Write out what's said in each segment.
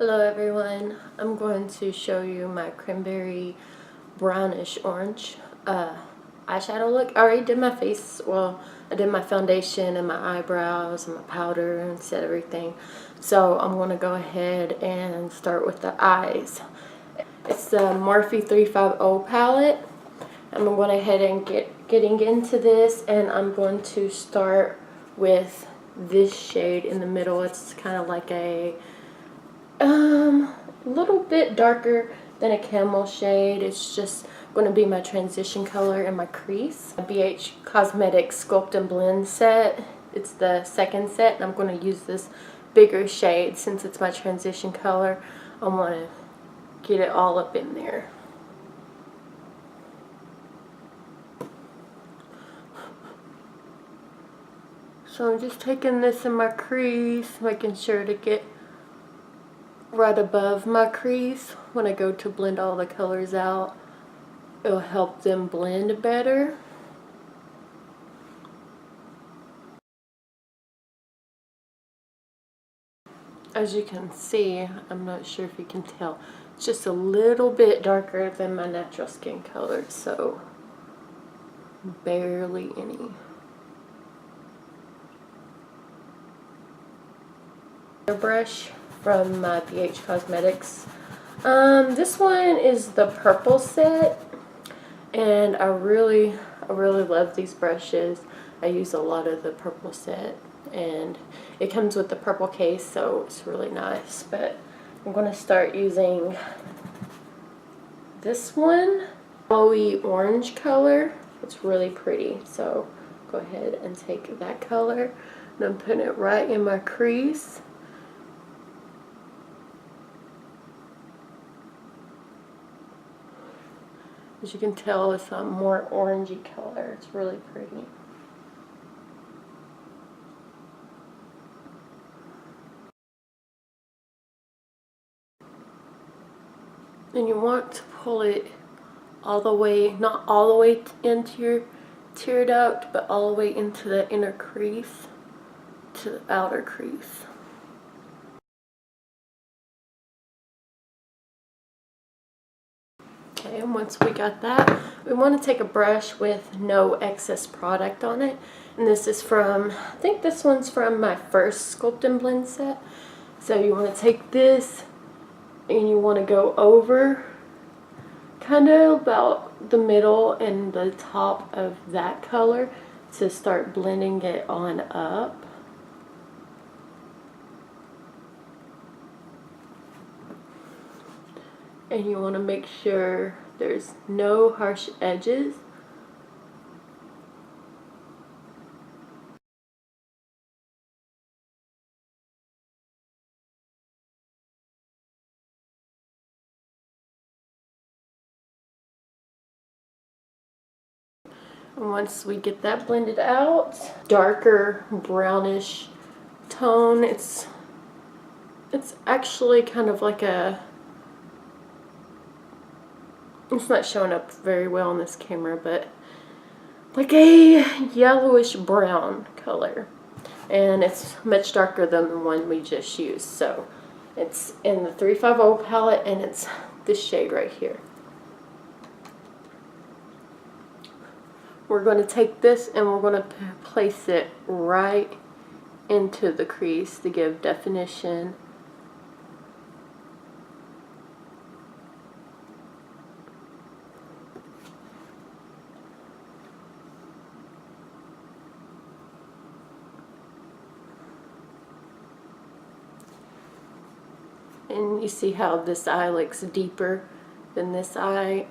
Hello everyone, I'm going to show you my cranberry brownish orange eyeshadow look. I already did my face, well I did my foundation and my eyebrows and my powder and set everything. So I'm going to go ahead and start with the eyes. It's the Morphe 350 palette. I'm going ahead and getting into this, and I'm going to start with this shade in the middle. It's kind of like a little bit darker than a camel shade. It's just going to be my transition color and my crease. A BH Cosmetics Sculpt and Blend set. It's the second set, and I'm going to use this bigger shade since it's my transition color. I want to get it all up in there. So I'm just taking this in my crease, making sure to get right above my crease. When I go to blend all the colors out, it'll help them blend better. As you can see, I'm not sure if you can tell, it's just a little bit darker than my natural skin color, so barely any. Brush from my BH Cosmetics. This one is the purple set, and I really love these brushes. I use a lot of the purple set, and it comes with the purple case, so it's really nice. But I'm going to start using this one, glowy orange color. It's really pretty, so go ahead and take that color, and I'm putting it right in my crease. As you can tell, it's a more orangey color. It's really pretty. And you want to pull it all the way, not all the way into your tear duct, but all the way into the inner crease to the outer crease. Okay, and once we got that, we want to take a brush with no excess product on it. And this is from, I think this one's from my first Sculpt and Blend set. So you want to take this and you want to go over kind of about the middle and the top of that color to start blending it on up. And you want to make sure there's no harsh edges. And once we get that blended out, darker brownish tone. It's actually kind of like a, it's not showing up very well on this camera, but like a yellowish brown color, and it's much darker than the one we just used. So it's in the 350 palette, and it's this shade right here. We're going to take this and we're going to place it right into the crease to give definition. And you see how this eye looks deeper than this eye.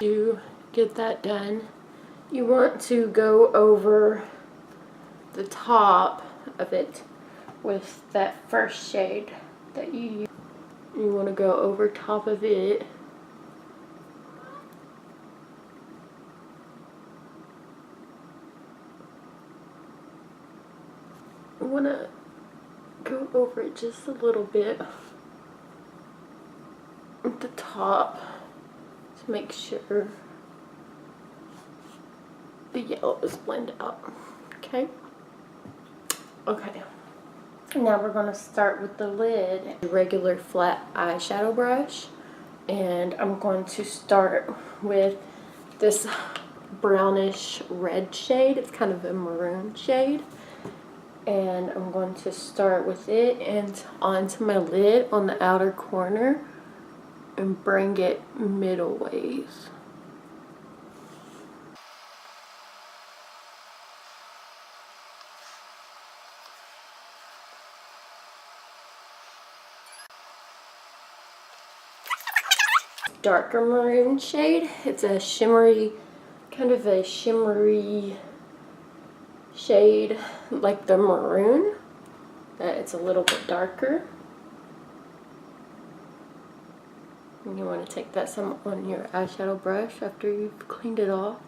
To get that done, you want to go over the top of it with that first shade that you use. You want to go over top of it want to go over it just a little bit at the top to make sure the yellow is blended out. Okay? Okay. Now we're going to start with the lid. A regular flat eyeshadow brush. And I'm going to start with this brownish red shade. It's kind of a maroon shade. And I'm going to start with it and onto my lid on the outer corner and bring it middle ways. Darker maroon shade. It's a shimmery, kind of a shimmery shade like the maroon. It's a little bit darker. And you want to take that some on your eyeshadow brush after you've cleaned it off.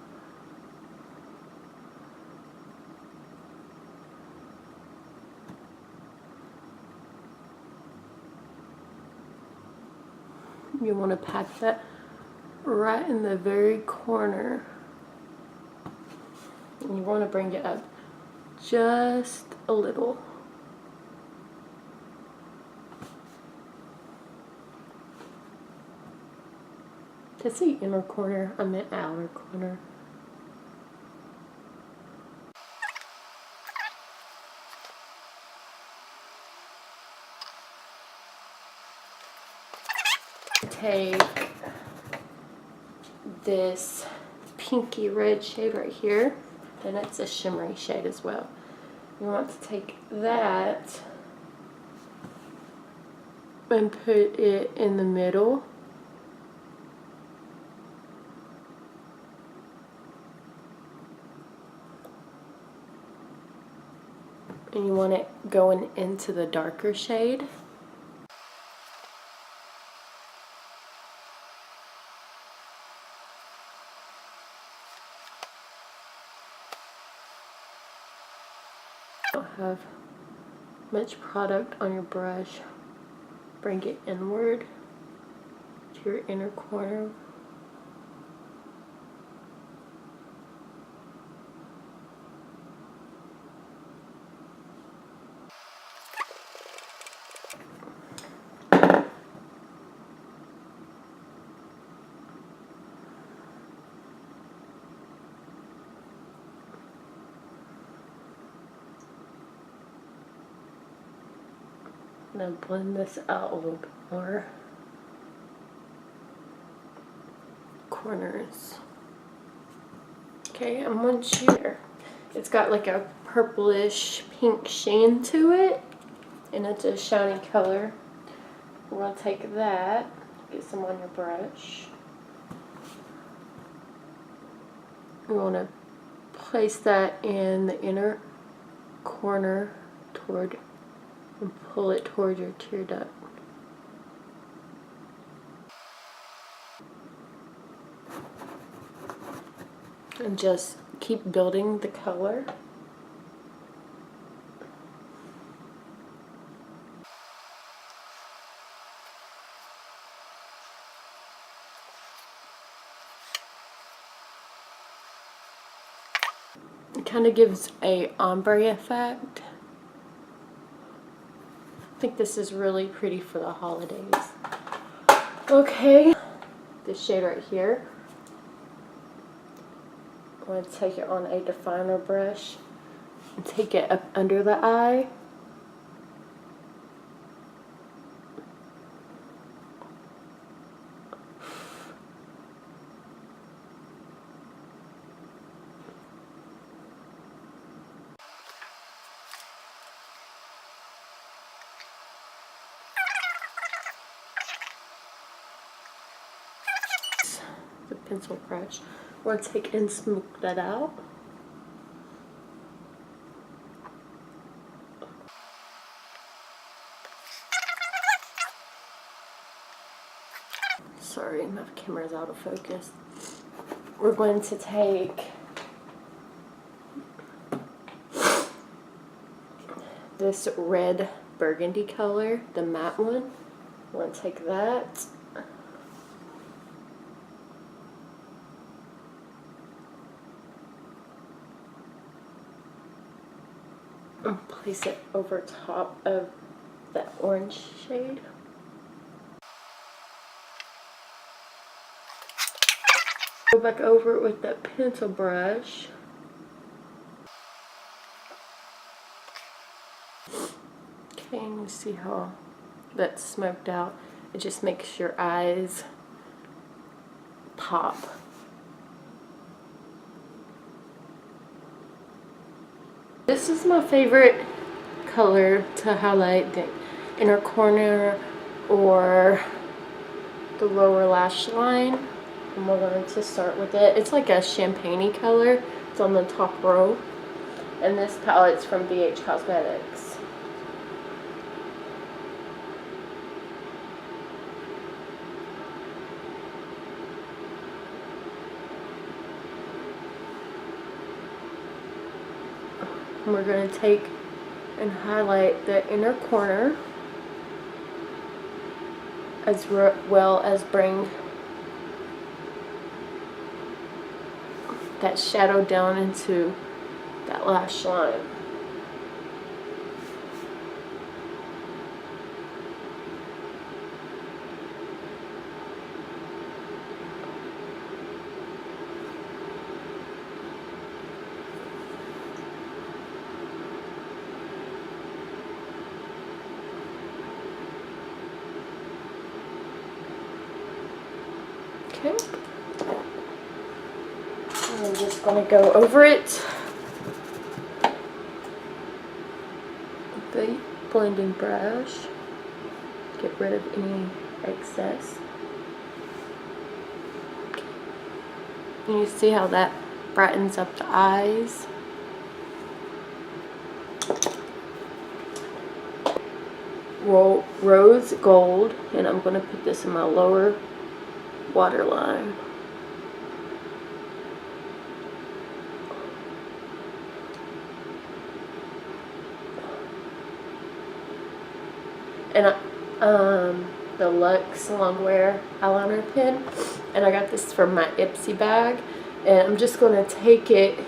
You want to pat that right in the very corner. And you want to bring it up just a little. That's the inner corner, I meant outer corner. Take this pinky red shade right here, and it's a shimmery shade as well. You want to take that and put it in the middle. And you want it going into the darker shade. Don't have much product on your brush. Bring it inward to your inner corner. Now blend this out a little bit more. Corners. Okay, I want you. It's got like a purplish pink sheen to it, and it's a shiny color. We're going to take that, get some on your brush. We want to place that in the inner corner toward, and pull it toward your tear duct. And just keep building the color. It kind of gives a ombre effect. I think this is really pretty for the holidays. Okay, this shade right here. I'm going to take it on a definer brush and take it up under the eye. The pencil brush. We're going to take and smoke that out. Sorry, my camera's out of focus. We're going to take this red burgundy color, the matte one. I'm going to take that. And place it over top of that orange shade. Go back over it with that pencil brush. Okay, and you see how that's smoked out. It just makes your eyes pop. This is my favorite color to highlight the inner corner or the lower lash line. And we're going to start with it. It's like a champagne-y color. It's on the top row. And this palette's from BH Cosmetics. And we're going to take and highlight the inner corner as well as bring that shadow down into that lash line. Okay. I'm just going to go over it with the blending brush. Get rid of any excess. And you see how that brightens up the eyes. Rose gold, and I'm going to put this in my lower waterline. And the Luxe Longwear eyeliner pen, and I got this from my Ipsy bag, and I'm just going to take it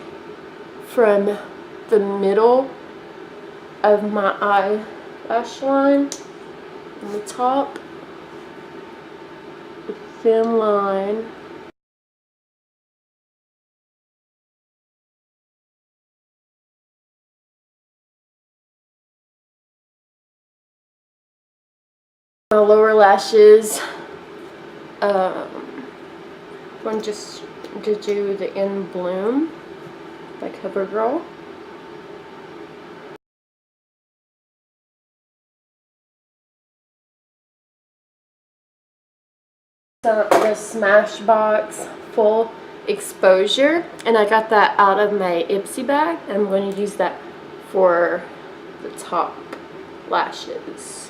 from the middle of my eyelash line on the top, a thin line. My lower lashes, I'm just to do the In Bloom by CoverGirl. The Smashbox Full Exposure, and I got that out of my Ipsy bag. I'm going to use that for the top lashes.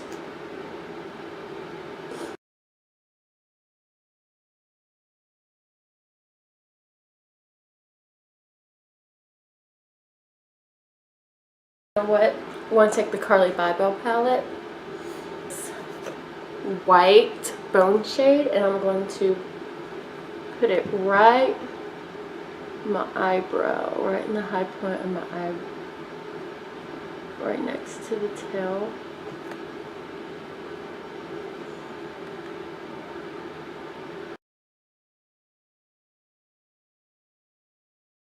You know what? I want to take the Carly Bybel palette, white bone shade, and I'm going to put it right in my eyebrow, right in the high point of my eye, right next to the tail.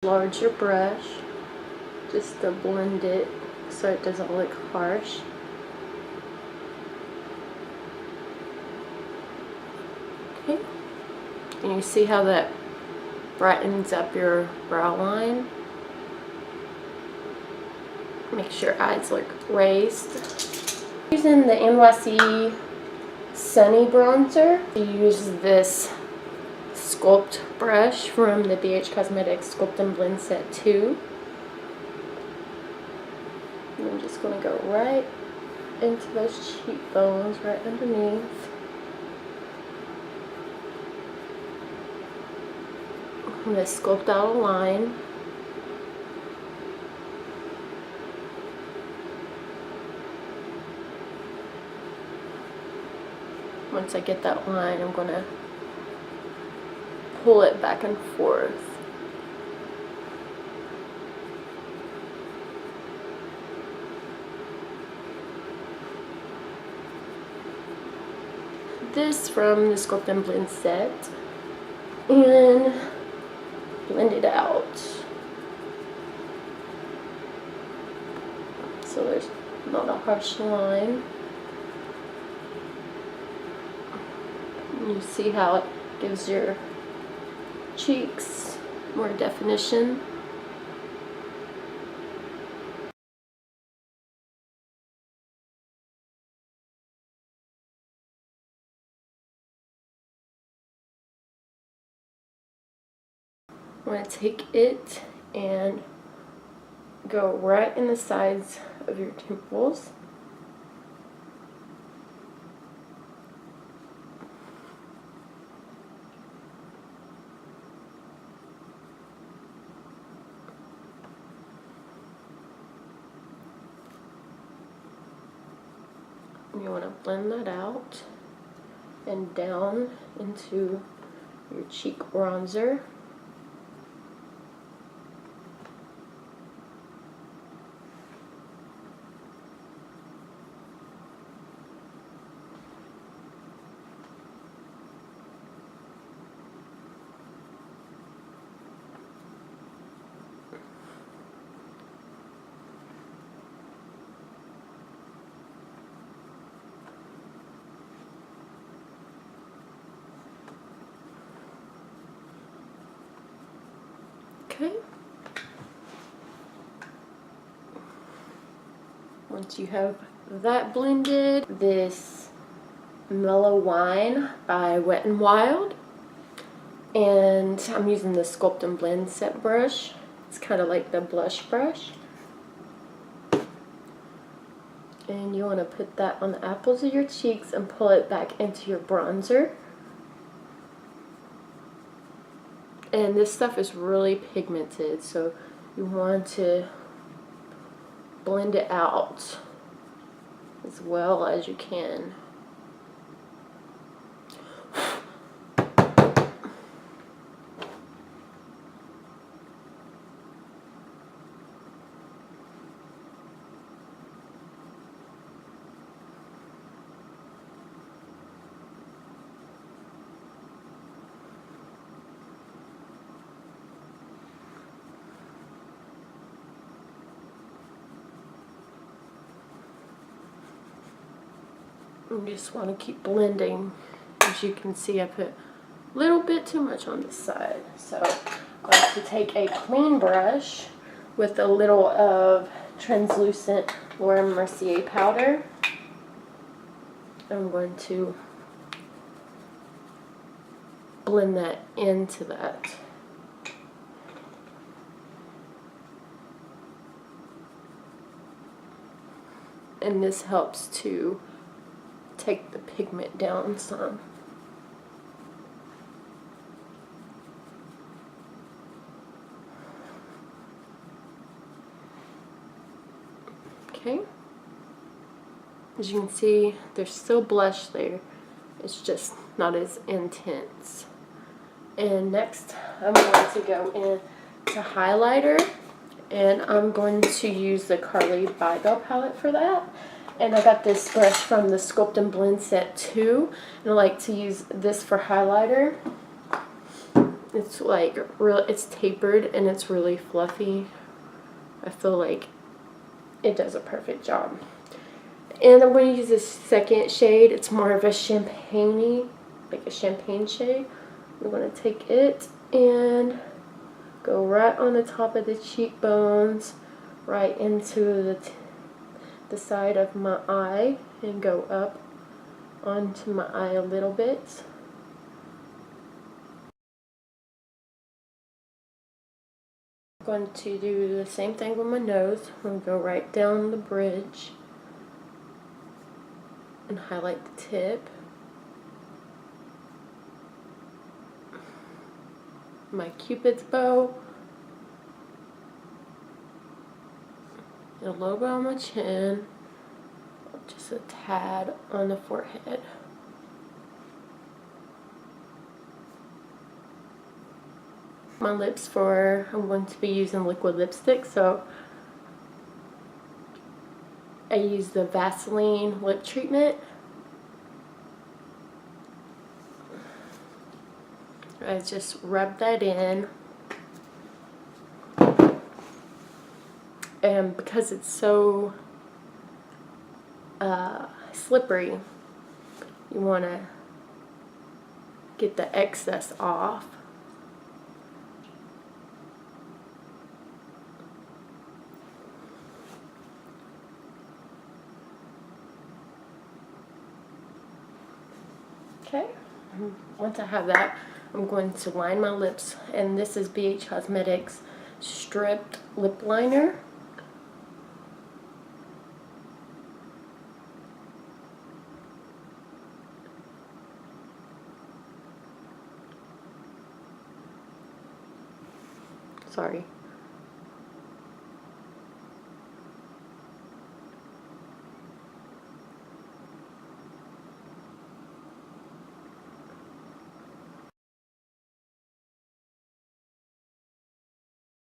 Larger brush just to blend it so it doesn't look harsh. Okay, and you see how that brightens up your brow line. Make sure your eyes look raised. Using the NYC Sunny Bronzer, you use this Sculpt brush from the BH Cosmetics Sculpt and Blend Set 2. And I'm just going to go right into those cheekbones, right underneath. I'm going to sculpt out a line. once I get that line, I'm going to pull it back and forth. This from the Sculpt and Blend set, and blend it out. So there's not a harsh line. You see how it gives your cheeks more definition. I'm going to take it and go right in the sides of your temples. You want to blend that out and down into your cheek bronzer. Okay. Once you have that blended, this Mellow Wine by Wet n Wild, and I'm using the Sculpt and Blend set brush. It's kind of like the blush brush. And you want to put that on the apples of your cheeks and pull it back into your bronzer. And this stuff is really pigmented, so you want to blend it out as well as you can. You just want to keep blending. As you can see, I put a little bit too much on this side. So I like to take a clean brush with a little of translucent Laura Mercier powder. I'm going to blend that into that. And this helps to take the pigment down some. Okay. As you can see, there's still blush there. It's just not as intense. And next, I'm going to go in to highlighter, and I'm going to use the Carly Bybel palette for that. And I got this brush from the Sculpt and Blend set too, and I like to use this for highlighter. It's like it's tapered and it's really fluffy. I feel like it does a perfect job. And I'm going to use this second shade. It's more of a champagne-y, like a champagne shade. I'm going to take it and go right on the top of the cheekbones, right into the side of my eye, and go up onto my eye a little bit. I'm going to do the same thing with my nose. I'm going to go right down the bridge and highlight the tip. My Cupid's bow. A little bit on my chin, just a tad on the forehead. my lips for, I'm going to be using liquid lipstick, so I use the Vaseline lip treatment. I just rub that in, and because it's so slippery, you want to get the excess off. Okay, once I have that, I'm going to line my lips, and this is BH Cosmetics Stripped Lip Liner. Sorry.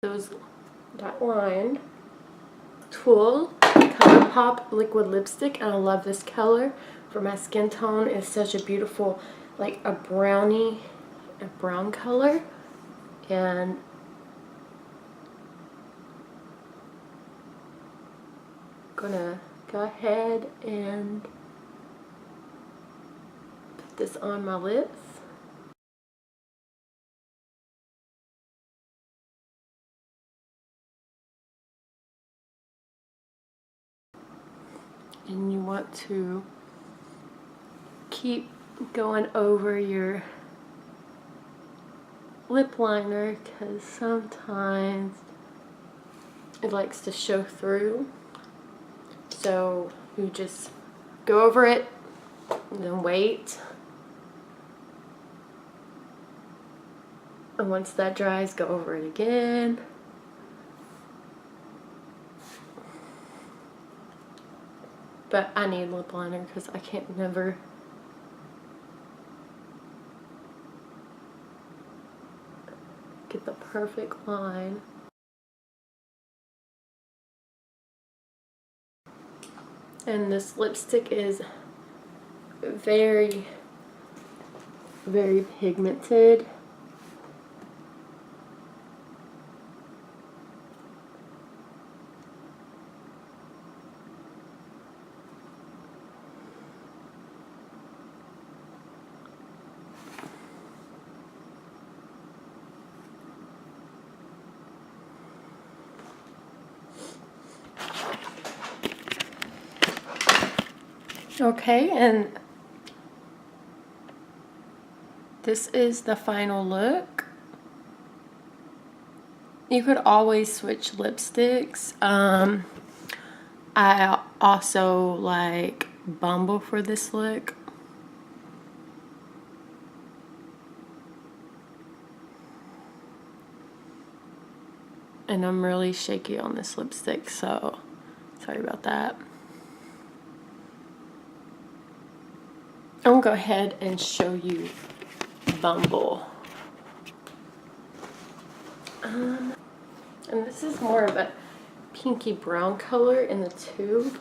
Those got lined. Tool ColourPop liquid lipstick, and I love this color for my skin tone. It's such a beautiful, like a brown color, and gonna go ahead and put this on my lips. And you want to keep going over your lip liner because sometimes it likes to show through. So you just go over it and then wait. And once that dries, go over it again. But I need lip liner because I can't never get the perfect line. And this lipstick is very, very pigmented. Okay, and this is the final look. You could always switch lipsticks. I also like Bumble for this look. And I'm really shaky on this lipstick, so sorry about that. I'm gonna go ahead and show you Bumble. And this is more of a pinky brown color in the tube.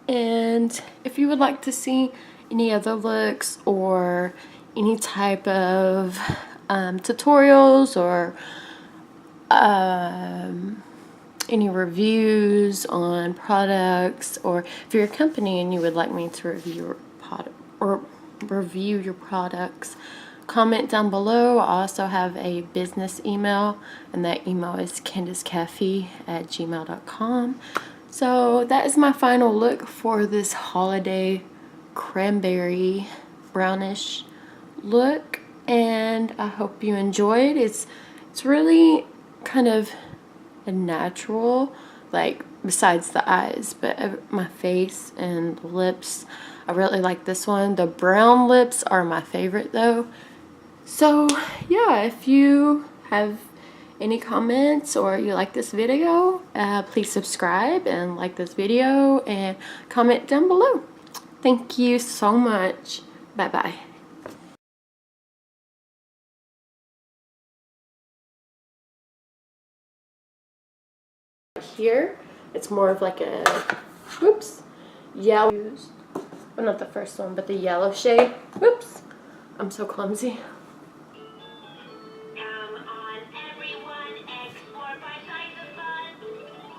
And if you would like to see any other looks or any type of tutorials or any reviews on products, or if you're a company and you would like me to review your products, comment down below. I also have a business email, and that email is CandiceCafe@gmail.com. So that is my final look for this holiday cranberry brownish look, and I hope you enjoyed. It's really kind of a natural, like besides the eyes, but my face and the lips, I really like this one. The brown lips are my favorite though. So yeah, if you have any comments or you like this video, please subscribe and like this video and comment down below. Thank you so much. Bye bye. Here it's more of like a yellow, well, not the first one, but the yellow shade. Whoops, I'm so clumsy.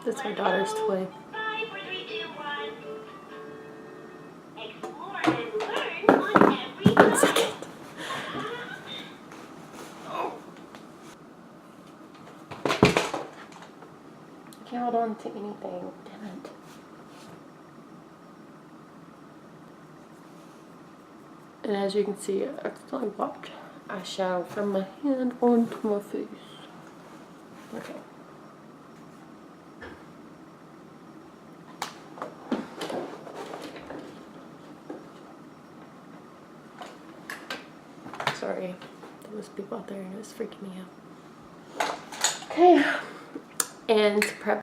That's my daughter's toy. 5, 4, 3, 2, 1. Explore and learn on every 1 second. I can't hold on to anything. Damn it. And as you can see, I accidentally popped eyeshadow from my hand onto my face. Okay. Sorry, there was people out there and it was freaking me out. Okay, and to prep